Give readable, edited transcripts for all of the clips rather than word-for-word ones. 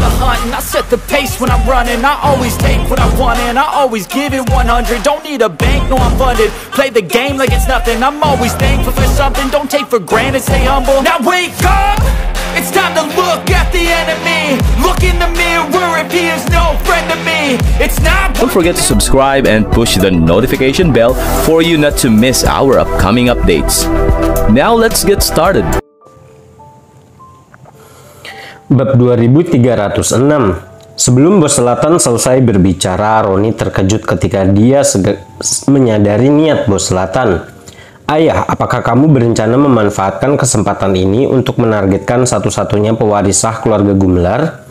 the hunt and I set the pace when I'm running. I always take what I want and I always give it 100. Don't need a bank, no I'm funded. Play the game like it's nothing. I'm always thankful for something. Don't take for granted, stay humble. Now wake up, it's time to look at the enemy. Look in the mirror if he is no friend to me. It's not. Don't forget to subscribe and push the notification bell for you not to miss our upcoming updates. Now let's get started. Bab 2306. Sebelum Bos Selatan selesai berbicara, Roni terkejut ketika dia menyadari niat Bos Selatan. Ayah, apakah kamu berencana memanfaatkan kesempatan ini untuk menargetkan satu-satunya pewaris sah keluarga Gumelar?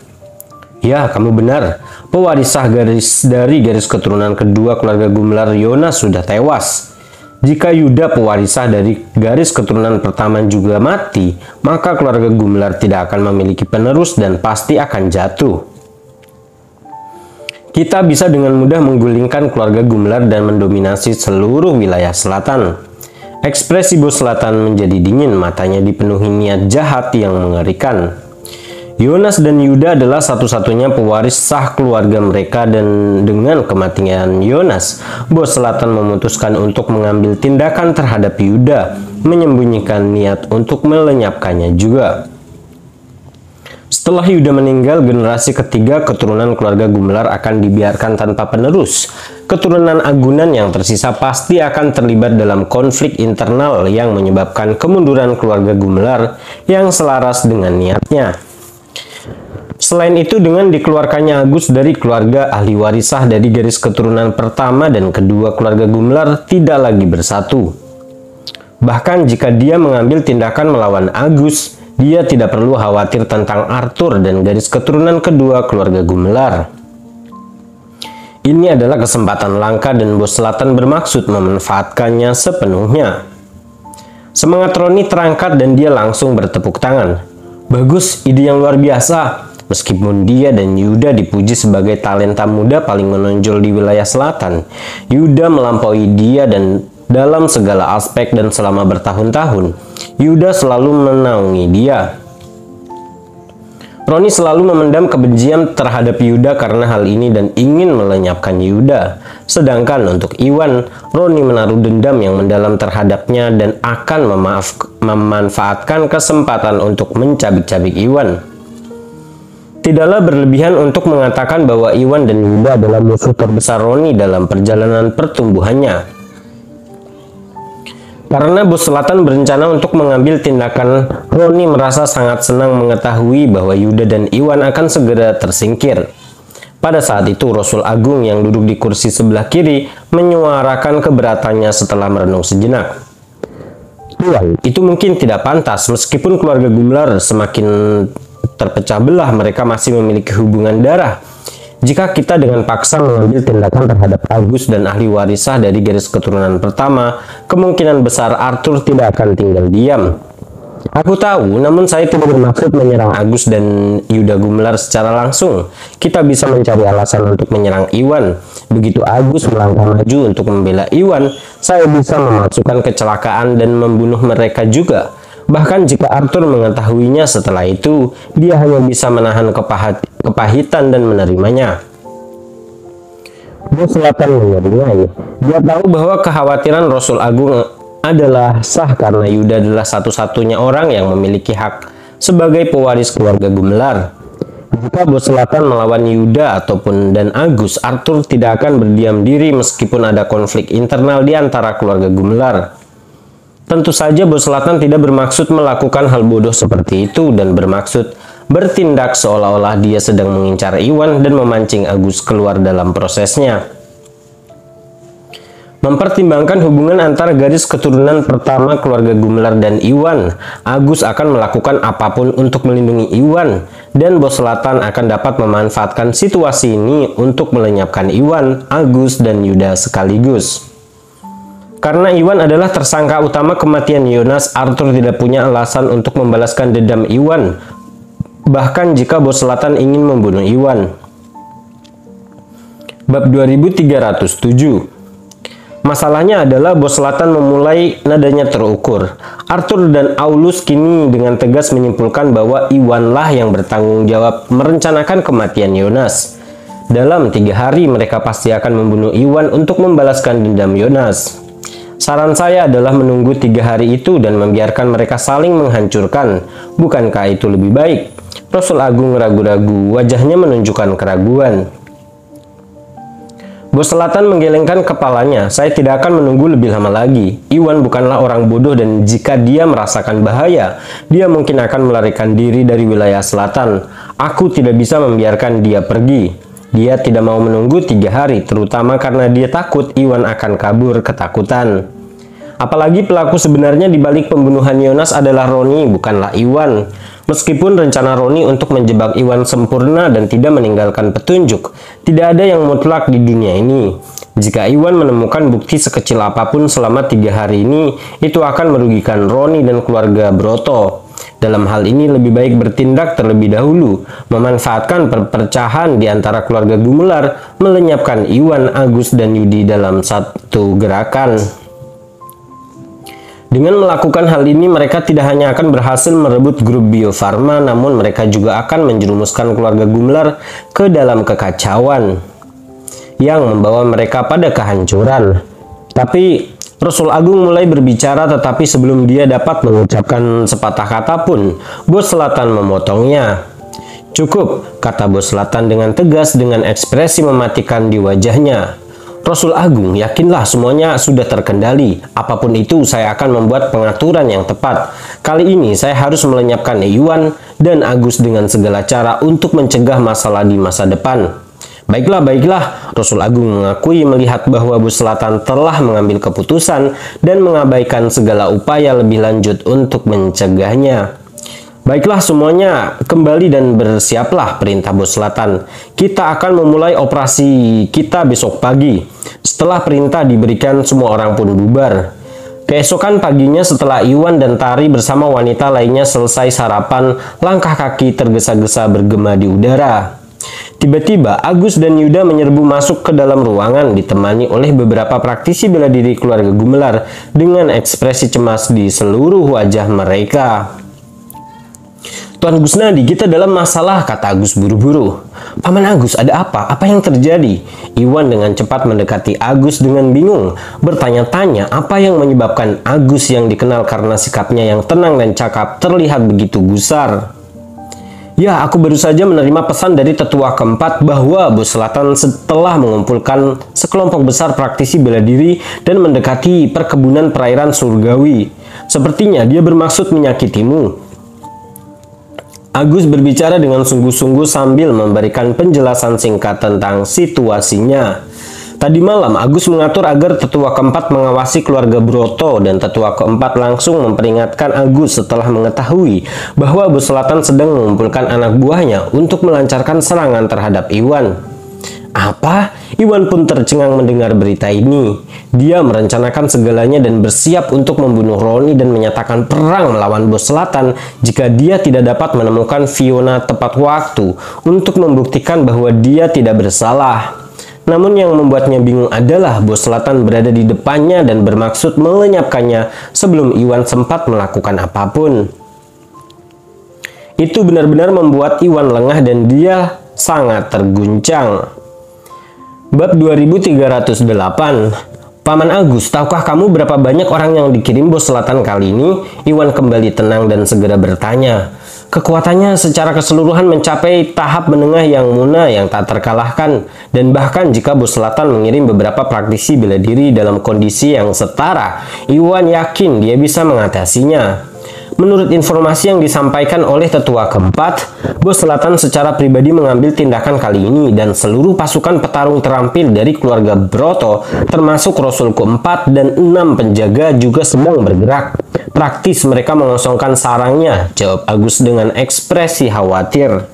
Ya, kamu benar. Pewaris sah dari garis keturunan kedua keluarga Gumelar, Yonas, sudah tewas. Jika Yuda, pewaris sah dari garis keturunan pertama, juga mati, maka keluarga Gumelar tidak akan memiliki penerus dan pasti akan jatuh. Kita bisa dengan mudah menggulingkan keluarga Gumelar dan mendominasi seluruh wilayah selatan. Ekspresi Bos Selatan menjadi dingin, matanya dipenuhi niat jahat yang mengerikan. Yonas dan Yuda adalah satu-satunya pewaris sah keluarga mereka, dan dengan kematian Yonas, Bos Selatan memutuskan untuk mengambil tindakan terhadap Yuda, menyembunyikan niat untuk melenyapkannya juga. Setelah Yuda meninggal, generasi ketiga keturunan keluarga Gumelar akan dibiarkan tanpa penerus. Keturunan agunan yang tersisa pasti akan terlibat dalam konflik internal yang menyebabkan kemunduran keluarga Gumelar yang selaras dengan niatnya. Selain itu, dengan dikeluarkannya Agus dari keluarga ahli waris sah dari garis keturunan pertama dan kedua keluarga Gumelar tidak lagi bersatu. Bahkan jika dia mengambil tindakan melawan Agus, dia tidak perlu khawatir tentang Arthur dan garis keturunan kedua keluarga Gumelar. Ini adalah kesempatan langka dan Bos Selatan bermaksud memanfaatkannya sepenuhnya. Semangat Roni terangkat dan dia langsung bertepuk tangan. Bagus, ide yang luar biasa. Meskipun dia dan Yuda dipuji sebagai talenta muda paling menonjol di wilayah selatan, Yuda melampaui dia dan dalam segala aspek, dan selama bertahun-tahun, Yuda selalu menaungi dia. Roni selalu memendam kebencian terhadap Yuda karena hal ini dan ingin melenyapkan Yuda. Sedangkan untuk Iwan, Roni menaruh dendam yang mendalam terhadapnya dan akan memanfaatkan kesempatan untuk mencabik-cabik Iwan. Tidaklah berlebihan untuk mengatakan bahwa Iwan dan Yuda adalah musuh terbesar Roni dalam perjalanan pertumbuhannya. Karena Bos Selatan berencana untuk mengambil tindakan, Roni merasa sangat senang mengetahui bahwa Yuda dan Iwan akan segera tersingkir. Pada saat itu, Rasul Agung yang duduk di kursi sebelah kiri menyuarakan keberatannya setelah merenung sejenak. Tuan, itu mungkin tidak pantas. Meskipun keluarga Gumelar semakin terpecah belah, mereka masih memiliki hubungan darah. Jika kita dengan paksa mengambil tindakan terhadap Agus dan ahli waris sah dari garis keturunan pertama, kemungkinan besar Arthur tidak akan tinggal diam. Aku tahu, namun saya tidak bermaksud menyerang Agus dan Yuda Gumelar secara langsung. Kita bisa mencari alasan untuk menyerang Iwan. Begitu Agus melangkah maju untuk membela Iwan, saya bisa memasukkan kecelakaan dan membunuh mereka juga. Bahkan jika Arthur mengetahuinya setelah itu, dia hanya bisa menahan kepahitan dan menerimanya. Bos Selatan menyeringai. Dia tahu bahwa kekhawatiran Rasul Agung adalah sah karena Yuda adalah satu-satunya orang yang memiliki hak sebagai pewaris keluarga Gumelar. Jika Bos Selatan melawan Yuda dan Agus, Arthur tidak akan berdiam diri meskipun ada konflik internal di antara keluarga Gumelar. Tentu saja Bos Selatan tidak bermaksud melakukan hal bodoh seperti itu dan bermaksud bertindak seolah-olah dia sedang mengincar Iwan dan memancing Agus keluar dalam prosesnya. Mempertimbangkan hubungan antara garis keturunan pertama keluarga Gumelar dan Iwan, Agus akan melakukan apapun untuk melindungi Iwan, dan Bos Selatan akan dapat memanfaatkan situasi ini untuk melenyapkan Iwan, Agus, dan Yuda sekaligus. Karena Iwan adalah tersangka utama kematian Yonas, Arthur tidak punya alasan untuk membalaskan dendam Iwan, bahkan jika Bos Selatan ingin membunuh Iwan. Bab 2307. Masalahnya adalah Bos Selatan memulai nadanya terukur. Arthur dan Aulus kini dengan tegas menyimpulkan bahwa Iwanlah yang bertanggung jawab merencanakan kematian Yonas. Dalam 3 hari mereka pasti akan membunuh Iwan untuk membalaskan dendam Yonas. Saran saya adalah menunggu 3 hari itu dan membiarkan mereka saling menghancurkan. Bukankah itu lebih baik? Rasul Agung ragu-ragu, wajahnya menunjukkan keraguan. Bos Selatan menggelengkan kepalanya. Saya tidak akan menunggu lebih lama lagi. Iwan bukanlah orang bodoh dan jika dia merasakan bahaya, dia mungkin akan melarikan diri dari wilayah selatan. Aku tidak bisa membiarkan dia pergi. Dia tidak mau menunggu 3 hari, terutama karena dia takut Iwan akan kabur ketakutan. Apalagi pelaku sebenarnya di balik pembunuhan Yonas adalah Roni, bukanlah Iwan. Meskipun rencana Roni untuk menjebak Iwan sempurna dan tidak meninggalkan petunjuk, tidak ada yang mutlak di dunia ini. Jika Iwan menemukan bukti sekecil apapun selama 3 hari ini, itu akan merugikan Roni dan keluarga Broto. Dalam hal ini lebih baik bertindak terlebih dahulu, memanfaatkan perpecahan di antara keluarga Gumelar, melenyapkan Iwan, Agus, dan Yudi dalam satu gerakan. Dengan melakukan hal ini, mereka tidak hanya akan berhasil merebut grup Bio Farma, namun mereka juga akan menjerumuskan keluarga Gumelar ke dalam kekacauan yang membawa mereka pada kehancuran. Tapi Rasul Agung mulai berbicara, tetapi sebelum dia dapat mengucapkan sepatah kata pun, Bos Selatan memotongnya. "Cukup," kata Bos Selatan dengan tegas dengan ekspresi mematikan di wajahnya. "Rasul Agung, yakinlah semuanya sudah terkendali. Apapun itu, saya akan membuat pengaturan yang tepat. Kali ini saya harus melenyapkan Iwan dan Agus dengan segala cara untuk mencegah masalah di masa depan." "Baiklah, baiklah," Rasul Agung mengakui melihat bahwa Bos Selatan telah mengambil keputusan dan mengabaikan segala upaya lebih lanjut untuk mencegahnya. "Baiklah semuanya, kembali dan bersiaplah," perintah Bos Selatan. "Kita akan memulai operasi kita besok pagi." Setelah perintah diberikan, semua orang pun bubar. Keesokan paginya setelah Iwan dan Tari bersama wanita lainnya selesai sarapan, langkah kaki tergesa-gesa bergema di udara. Tiba-tiba Agus dan Yuda menyerbu masuk ke dalam ruangan ditemani oleh beberapa praktisi bela diri keluarga Gumelar dengan ekspresi cemas di seluruh wajah mereka. "Tuan Gusnadi, kita dalam masalah," kata Agus buru-buru. "Paman Agus, ada apa? Apa yang terjadi?" Iwan dengan cepat mendekati Agus dengan bingung, bertanya-tanya apa yang menyebabkan Agus yang dikenal karena sikapnya yang tenang dan cakap terlihat begitu gusar. "Ya, aku baru saja menerima pesan dari tetua keempat bahwa Bos Selatan setelah mengumpulkan sekelompok besar praktisi bela diri dan mendekati perkebunan perairan surgawi. Sepertinya dia bermaksud menyakitimu." Agus berbicara dengan sungguh-sungguh sambil memberikan penjelasan singkat tentang situasinya. Tadi malam Agus mengatur agar tetua keempat mengawasi keluarga Broto dan tetua keempat langsung memperingatkan Agus setelah mengetahui bahwa Bos Selatan sedang mengumpulkan anak buahnya untuk melancarkan serangan terhadap Iwan. Apa? Iwan pun tercengang mendengar berita ini. Dia merencanakan segalanya dan bersiap untuk membunuh Roni dan menyatakan perang melawan Bos Selatan jika dia tidak dapat menemukan Fiona tepat waktu untuk membuktikan bahwa dia tidak bersalah. Namun yang membuatnya bingung adalah Bos Selatan berada di depannya dan bermaksud melenyapkannya sebelum Iwan sempat melakukan apapun. Itu benar-benar membuat Iwan lengah dan dia sangat terguncang. Bab 2308. "Paman Agus, tahukah kamu berapa banyak orang yang dikirim Bos Selatan kali ini?" Iwan kembali tenang dan segera bertanya. "Kekuatannya secara keseluruhan mencapai tahap menengah yang muna yang tak terkalahkan, dan bahkan jika Bos Selatan mengirim beberapa praktisi bela diri dalam kondisi yang setara, Iwan yakin dia bisa mengatasinya." Menurut informasi yang disampaikan oleh tetua keempat, Bos Selatan secara pribadi mengambil tindakan kali ini dan seluruh pasukan petarung terampil dari keluarga Broto, termasuk Rasul keempat dan 6 penjaga juga sedang bergerak. Praktis mereka mengosongkan sarangnya, jawab Agus dengan ekspresi khawatir.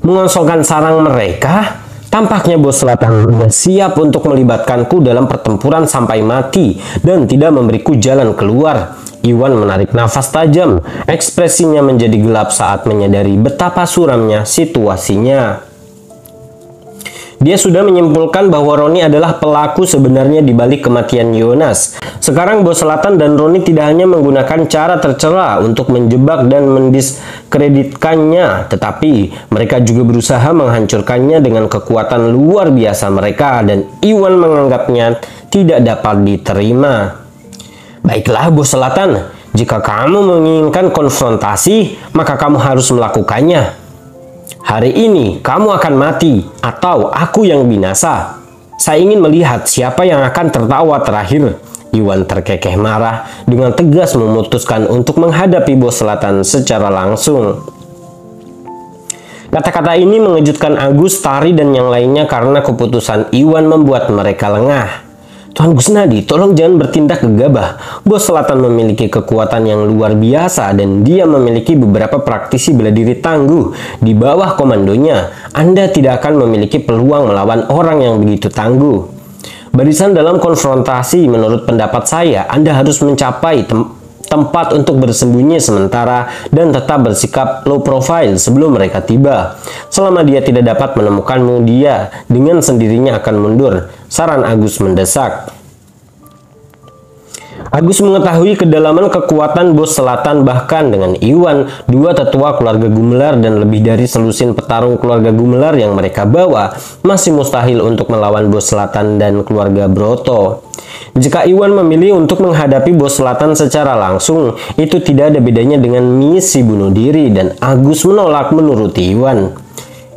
"Mengosongkan sarang mereka? Tampaknya Bos Selatan sudah siap untuk melibatkanku dalam pertempuran sampai mati dan tidak memberiku jalan keluar." Iwan menarik nafas tajam, ekspresinya menjadi gelap saat menyadari betapa suramnya situasinya. Dia sudah menyimpulkan bahwa Roni adalah pelaku sebenarnya di balik kematian Yonas. Sekarang Bos Selatan dan Roni tidak hanya menggunakan cara tercela untuk menjebak dan mendiskreditkannya, tetapi mereka juga berusaha menghancurkannya dengan kekuatan luar biasa mereka, dan Iwan menganggapnya tidak dapat diterima. Baiklah Bos Selatan, jika kamu menginginkan konfrontasi, maka kamu harus melakukannya. Hari ini kamu akan mati atau aku yang binasa. Saya ingin melihat siapa yang akan tertawa terakhir. Iwan terkekeh marah dengan tegas memutuskan untuk menghadapi Bos Selatan secara langsung. Kata-kata ini mengejutkan Agus, Tari, dan yang lainnya karena keputusan Iwan membuat mereka lengah. Tuan Gusnadi, tolong jangan bertindak gegabah. Bos Selatan memiliki kekuatan yang luar biasa dan dia memiliki beberapa praktisi bela diri tangguh di bawah komandonya. Anda tidak akan memiliki peluang melawan orang yang begitu tangguh. Barisan dalam konfrontasi, menurut pendapat saya, Anda harus mencapai tempat untuk bersembunyi sementara dan tetap bersikap low profile sebelum mereka tiba. Selama dia tidak dapat menemukanmu, dia dengan sendirinya akan mundur. Saran Agus mendesak. Agus mengetahui kedalaman kekuatan Bos Selatan, bahkan dengan Iwan, dua tetua keluarga Gumelar, dan lebih dari selusin petarung keluarga Gumelar yang mereka bawa, masih mustahil untuk melawan Bos Selatan dan keluarga Broto. Jika Iwan memilih untuk menghadapi Bos Selatan secara langsung, itu tidak ada bedanya dengan misi bunuh diri, dan Agus menolak menuruti Iwan.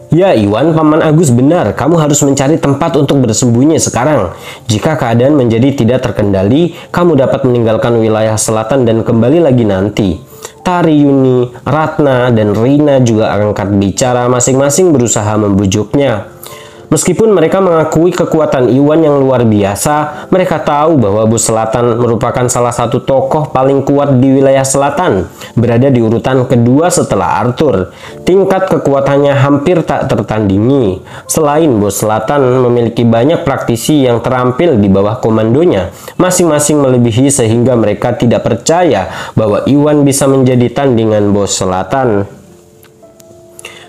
Ya Iwan, Paman Agus benar, kamu harus mencari tempat untuk bersembunyi sekarang. Jika keadaan menjadi tidak terkendali, kamu dapat meninggalkan wilayah selatan dan kembali lagi nanti. Tari, Yuni, Ratna, dan Rina juga angkat bicara, masing-masing berusaha membujuknya. Meskipun mereka mengakui kekuatan Iwan yang luar biasa, mereka tahu bahwa Bos Selatan merupakan salah satu tokoh paling kuat di wilayah selatan, berada di urutan kedua setelah Arthur. Tingkat kekuatannya hampir tak tertandingi. Selain Bos Selatan memiliki banyak praktisi yang terampil di bawah komandonya, masing-masing melebihi sehingga mereka tidak percaya bahwa Iwan bisa menjadi tandingan Bos Selatan.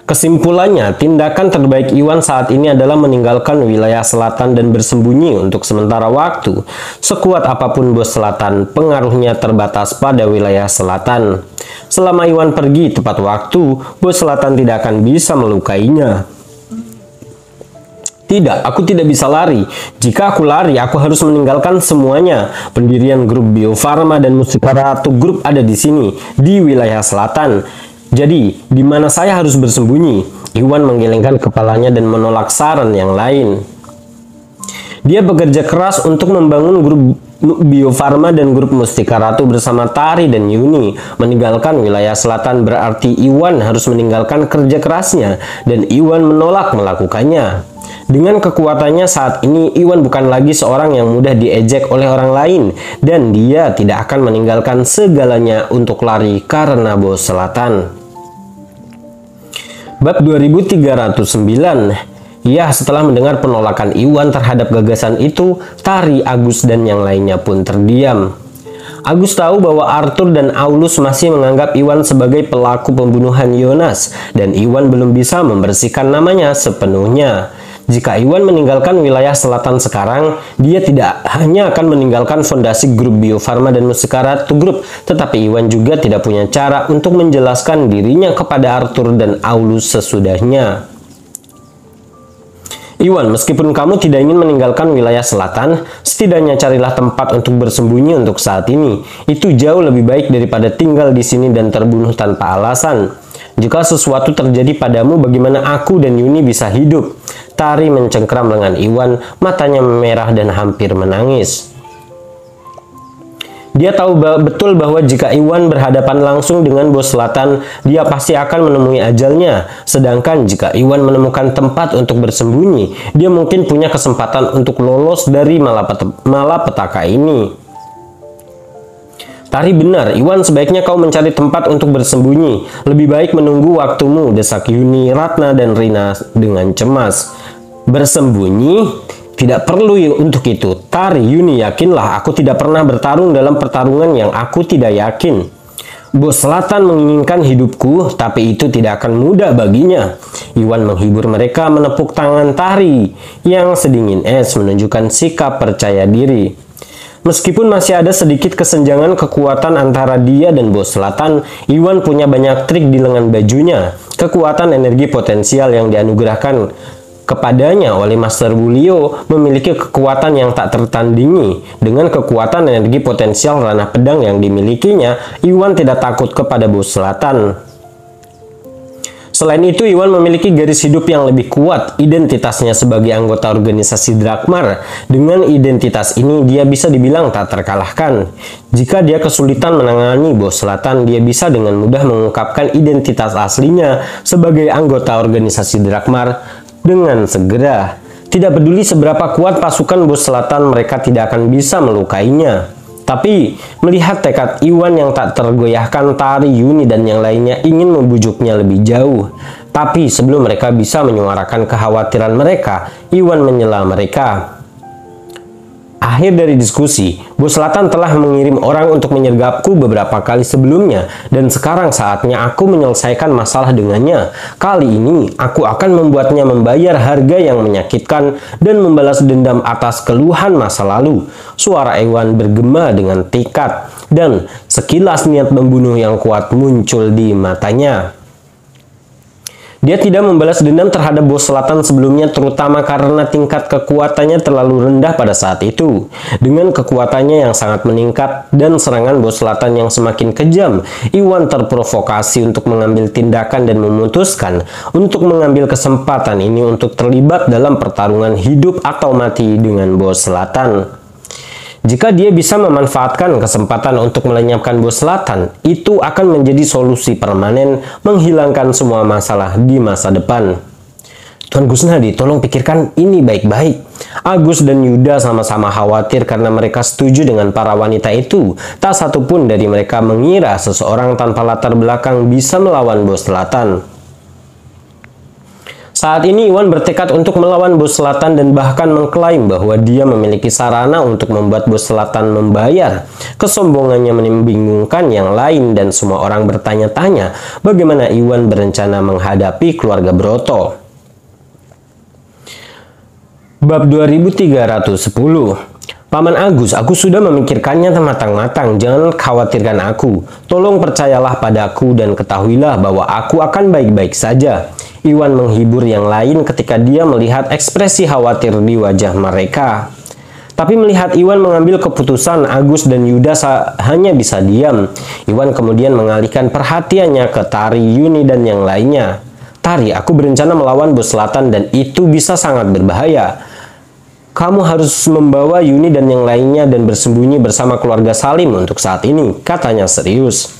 Kesimpulannya, tindakan terbaik Iwan saat ini adalah meninggalkan wilayah selatan dan bersembunyi untuk sementara waktu. Sekuat apapun Bos Selatan, pengaruhnya terbatas pada wilayah selatan. Selama Iwan pergi tepat waktu, Bos Selatan tidak akan bisa melukainya. Tidak, aku tidak bisa lari. Jika aku lari, aku harus meninggalkan semuanya. Pendirian grup Bio Farma dan Mustika Ratu Group ada di sini, di wilayah selatan. Jadi, di mana saya harus bersembunyi? Iwan menggelengkan kepalanya dan menolak saran yang lain. Dia bekerja keras untuk membangun grup Bio Farma dan grup Mustika Ratu bersama Tari dan Yuni. Meninggalkan wilayah selatan berarti Iwan harus meninggalkan kerja kerasnya, dan Iwan menolak melakukannya. Dengan kekuatannya saat ini, Iwan bukan lagi seorang yang mudah diejek oleh orang lain, dan dia tidak akan meninggalkan segalanya untuk lari karena Bos Selatan. Bab 2309. Ya, setelah mendengar penolakan Iwan terhadap gagasan itu, Tari, Agus, dan yang lainnya pun terdiam. Agus tahu bahwa Arthur dan Aulus masih menganggap Iwan sebagai pelaku pembunuhan Yonas, dan Iwan belum bisa membersihkan namanya sepenuhnya. Jika Iwan meninggalkan wilayah selatan sekarang, dia tidak hanya akan meninggalkan fondasi grup Bio Farma dan Mustika Ratu Group, tetapi Iwan juga tidak punya cara untuk menjelaskan dirinya kepada Arthur dan Aulus sesudahnya. Iwan, meskipun kamu tidak ingin meninggalkan wilayah selatan, setidaknya carilah tempat untuk bersembunyi untuk saat ini. Itu jauh lebih baik daripada tinggal di sini dan terbunuh tanpa alasan. Jika sesuatu terjadi padamu, bagaimana aku dan Yuni bisa hidup? Tari mencengkram lengan Iwan, matanya memerah dan hampir menangis. Dia tahu betul bahwa jika Iwan berhadapan langsung dengan Bos Selatan, dia pasti akan menemui ajalnya. Sedangkan jika Iwan menemukan tempat untuk bersembunyi, dia mungkin punya kesempatan untuk lolos dari malapetaka ini. Tari benar, Iwan, sebaiknya kau mencari tempat untuk bersembunyi. Lebih baik menunggu waktumu, desak Yuni, Ratna, dan Rina dengan cemas. Bersembunyi? Tidak perlu untuk itu. Tari, Yuni, yakinlah aku tidak pernah bertarung dalam pertarungan yang aku tidak yakin. Bos Selatan menginginkan hidupku, tapi itu tidak akan mudah baginya. Iwan menghibur mereka menepuk tangan Tari yang sedingin es menunjukkan sikap percaya diri. Meskipun masih ada sedikit kesenjangan kekuatan antara dia dan Bos Selatan, Iwan punya banyak trik di lengan bajunya. Kekuatan energi potensial yang dianugerahkan kepadanya oleh Master Wulio memiliki kekuatan yang tak tertandingi. Dengan kekuatan energi potensial ranah pedang yang dimilikinya, Iwan tidak takut kepada Bos Selatan. Selain itu, Iwan memiliki garis hidup yang lebih kuat, identitasnya sebagai anggota organisasi Drakmar. Dengan identitas ini, dia bisa dibilang tak terkalahkan. Jika dia kesulitan menangani Bos Selatan, dia bisa dengan mudah mengungkapkan identitas aslinya sebagai anggota organisasi Drakmar dengan segera. Tidak peduli seberapa kuat pasukan Bos Selatan, mereka tidak akan bisa melukainya. Tapi, melihat tekad Iwan yang tak tergoyahkan, Tari, Yuni, dan yang lainnya ingin membujuknya lebih jauh. Tapi, sebelum mereka bisa menyuarakan kekhawatiran mereka, Iwan menyela mereka. Akhir dari diskusi, Bos Selatan telah mengirim orang untuk menyergapku beberapa kali sebelumnya, dan sekarang saatnya aku menyelesaikan masalah dengannya. Kali ini, aku akan membuatnya membayar harga yang menyakitkan dan membalas dendam atas keluhan masa lalu. Suara Iwan bergema dengan tekad, dan sekilas niat membunuh yang kuat muncul di matanya. Dia tidak membalas dendam terhadap Bos Selatan sebelumnya, terutama karena tingkat kekuatannya terlalu rendah pada saat itu. Dengan kekuatannya yang sangat meningkat dan serangan Bos Selatan yang semakin kejam, Iwan terprovokasi untuk mengambil tindakan dan memutuskan untuk mengambil kesempatan ini untuk terlibat dalam pertarungan hidup atau mati dengan Bos Selatan. Jika dia bisa memanfaatkan kesempatan untuk melenyapkan Bos Selatan, itu akan menjadi solusi permanen menghilangkan semua masalah di masa depan. Tuan Gusnadi, tolong pikirkan ini baik-baik. Agus dan Yuda sama-sama khawatir karena mereka setuju dengan para wanita itu. Tak satu pun dari mereka mengira seseorang tanpa latar belakang bisa melawan Bos Selatan. Saat ini Iwan bertekad untuk melawan Bos Selatan dan bahkan mengklaim bahwa dia memiliki sarana untuk membuat Bos Selatan membayar. Kesombongannya membingungkan yang lain dan semua orang bertanya-tanya bagaimana Iwan berencana menghadapi keluarga Broto. Bab 2310. Paman Agus, aku sudah memikirkannya matang-matang. Jangan khawatirkan aku. Tolong percayalah padaku dan ketahuilah bahwa aku akan baik-baik saja. Iwan menghibur yang lain ketika dia melihat ekspresi khawatir di wajah mereka. Tapi melihat Iwan mengambil keputusan, Agus dan Yuda hanya bisa diam. Iwan kemudian mengalihkan perhatiannya ke Tari, Yuni, dan yang lainnya. Tari, aku berencana melawan Bos Selatan dan itu bisa sangat berbahaya. Kamu harus membawa Yuni dan yang lainnya dan bersembunyi bersama keluarga Salim untuk saat ini, katanya serius.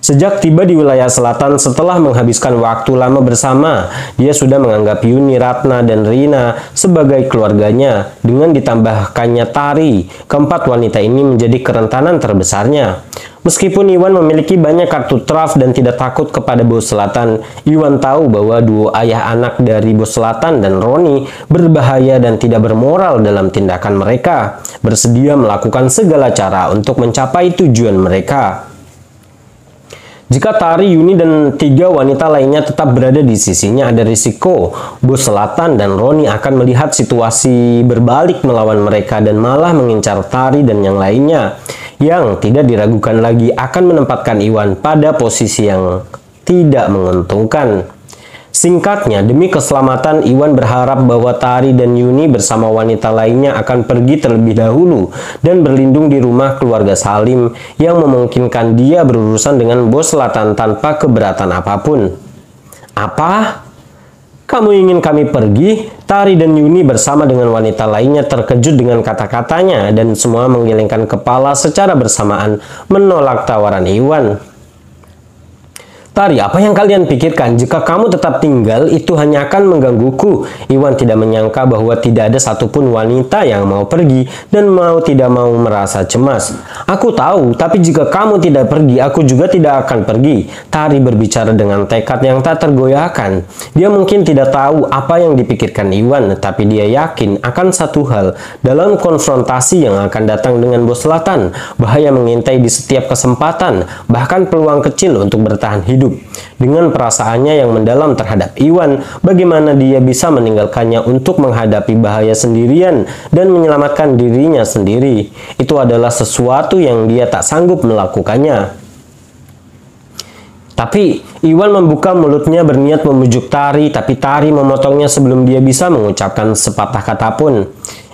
Sejak tiba di wilayah selatan setelah menghabiskan waktu lama bersama, dia sudah menganggap Yuni, Ratna, dan Rina sebagai keluarganya. Dengan ditambahkannya Tari, keempat wanita ini menjadi kerentanan terbesarnya. Meskipun Iwan memiliki banyak kartu traf dan tidak takut kepada Bos Selatan, Iwan tahu bahwa duo ayah anak dari Bos Selatan dan Roni berbahaya dan tidak bermoral dalam tindakan mereka, bersedia melakukan segala cara untuk mencapai tujuan mereka. Jika Tari, Yuni, dan 3 wanita lainnya tetap berada di sisinya, ada risiko Bos Selatan dan Roni akan melihat situasi berbalik melawan mereka dan malah mengincar Tari dan yang lainnya, yang tidak diragukan lagi akan menempatkan Iwan pada posisi yang tidak menguntungkan. Singkatnya, demi keselamatan, Iwan berharap bahwa Tari dan Yuni bersama wanita lainnya akan pergi terlebih dahulu dan berlindung di rumah keluarga Salim yang memungkinkan dia berurusan dengan Bos Selatan tanpa keberatan apapun. Apa? Kamu ingin kami pergi? Tari dan Yuni bersama dengan wanita lainnya terkejut dengan kata-katanya dan semua menggelengkan kepala secara bersamaan menolak tawaran Iwan. Tari, apa yang kalian pikirkan? Jika kamu tetap tinggal, itu hanya akan menggangguku. Iwan tidak menyangka bahwa tidak ada satupun wanita yang mau pergi dan tidak mau merasa cemas. Aku tahu, tapi jika kamu tidak pergi, aku juga tidak akan pergi. Tari berbicara dengan tekad yang tak tergoyahkan. Dia mungkin tidak tahu apa yang dipikirkan Iwan, tapi dia yakin akan satu hal. Dalam konfrontasi yang akan datang dengan Bos Selatan, bahaya mengintai di setiap kesempatan, bahkan peluang kecil untuk bertahan hidup. Dengan perasaannya yang mendalam terhadap Iwan, bagaimana dia bisa meninggalkannya untuk menghadapi bahaya sendirian dan menyelamatkan dirinya sendiri? Itu adalah sesuatu yang dia tak sanggup melakukannya. Tapi Iwan membuka mulutnya berniat membujuk Tari, tapi Tari memotongnya sebelum dia bisa mengucapkan sepatah kata pun.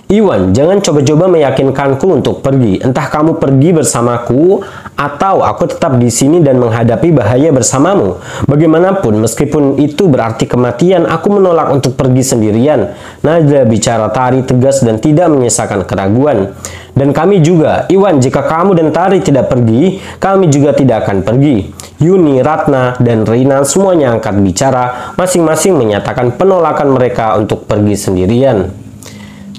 Iwan, jangan coba-coba meyakinkanku untuk pergi. Entah kamu pergi bersamaku atau aku tetap di sini dan menghadapi bahaya bersamamu. Bagaimanapun, meskipun itu berarti kematian, aku menolak untuk pergi sendirian. Nada bicara Tari tegas dan tidak menyisakan keraguan. Dan kami juga, Iwan, jika kamu dan Tari tidak pergi, kami juga tidak akan pergi. Yuni, Ratna, dan Rina semuanya angkat bicara, masing-masing menyatakan penolakan mereka untuk pergi sendirian.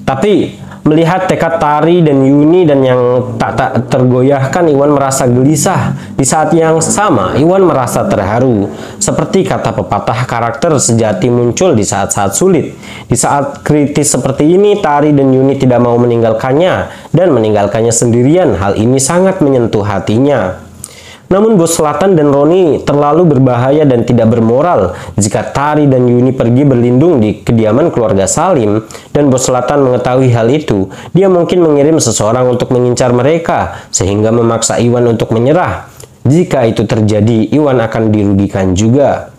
Tapi melihat tekad Tari dan Yuni dan yang tak tergoyahkan, Iwan merasa gelisah. Di saat yang sama, Iwan merasa terharu. Seperti kata pepatah, karakter sejati muncul di saat-saat sulit. Di saat kritis seperti ini, Tari dan Yuni tidak mau meninggalkannya dan meninggalkannya sendirian. Hal ini sangat menyentuh hatinya. Namun Bos Selatan dan Roni terlalu berbahaya dan tidak bermoral. Jika Tari dan Yuni pergi berlindung di kediaman keluarga Salim dan Bos Selatan mengetahui hal itu, dia mungkin mengirim seseorang untuk mengincar mereka sehingga memaksa Iwan untuk menyerah. Jika itu terjadi, Iwan akan dirugikan juga.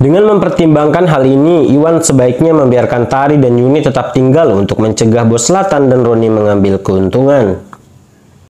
Dengan mempertimbangkan hal ini, Iwan sebaiknya membiarkan Tari dan Yuni tetap tinggal untuk mencegah Bos Selatan dan Roni mengambil keuntungan.